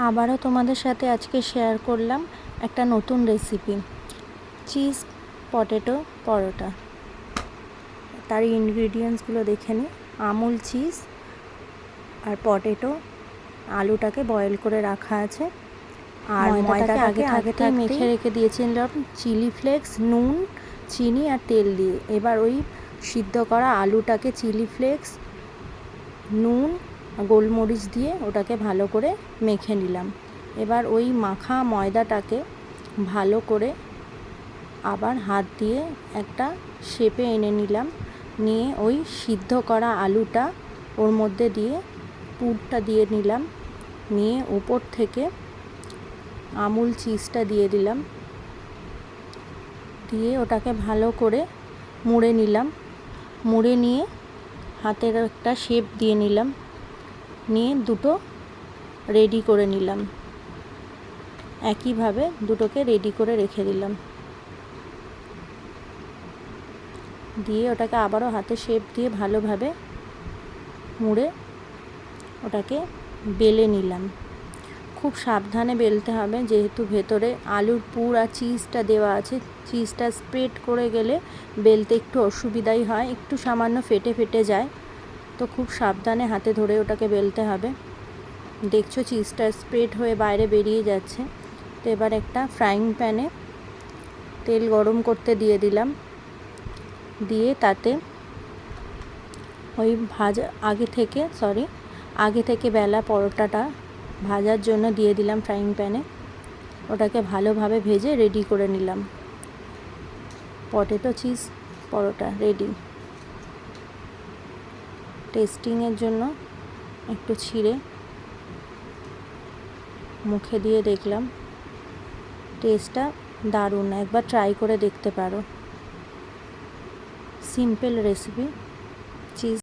আবারও তোমাদের সাথে আজকে শেয়ার করলাম একটা নতুন রেসিপি, চিজ পটেটো পরোটা। তার ইনগ্রিডিয়েন্টসগুলো দেখে নিই। আমুল চিজ আর পটেটো, আলুটাকে বয়েল করে রাখা আছে, আর ময়দাটাকে আগে থেকে মেখে রেখে দিয়েছিলাম চিলি ফ্লেক্স, নুন, চিনি আর তেল দিয়ে। এবার ওই সিদ্ধ করা আলুটাকে চিলি ফ্লেক্স, নুন, গোলমরিচ দিয়ে ওটাকে ভালো করে মেখে নিলাম। এবার ওই মাখা ময়দাটাকে ভালো করে আবার হাত দিয়ে একটা শেপে এনে নিলাম। নিয়ে ওই সিদ্ধ করা আলুটা ওর মধ্যে দিয়ে পুরটা দিয়ে নিলাম। নিয়ে উপর থেকে আমুল চিজটা দিয়ে দিলাম। দিয়ে ওটাকে ভালো করে মুড়ে নিলাম। মুড়ে নিয়ে হাতের একটা শেপ দিয়ে নিলাম। নিয়ে দুটো রেডি করে নিলাম। একইভাবে দুটোকে রেডি করে রেখে দিলাম। দিয়ে ওটাকে আবারও হাতে শেপ দিয়ে ভালোভাবে মুড়ে ওটাকে বেলে নিলাম। খুব সাবধানে বেলতে হবে, যেহেতু ভেতরে আলুর পুর আর চিজটা দেওয়া আছে। চিজটা স্প্রেড করে গেলে বেলতে একটু অসুবিধাই হয়, একটু সামান্য ফেটে ফেটে যায়। তো খুব সাবধানে হাতে ধরে ওটাকে বেলতে হবে। দেখছো চিজটা স্প্রেড হয়ে বাইরে বেরিয়ে যাচ্ছে। তো এবার একটা ফ্রাইং প্যানে তেল গরম করতে দিয়ে দিলাম। দিয়ে তাতে ওই আগে থেকে বেলা পরোটাটা ভাজার জন্য দিয়ে দিলাম ফ্রাইং প্যানে। ওটাকে ভালোভাবে ভেজে রেডি করে নিলাম। পটেটো চিজ পরোটা রেডি। টেস্টিংয়ের জন্য একটু ছিঁড়ে মুখে দিয়ে দেখলাম, টেস্টটা দারুণ। একবার ট্রাই করে দেখতে পারো। Simple recipe, cheese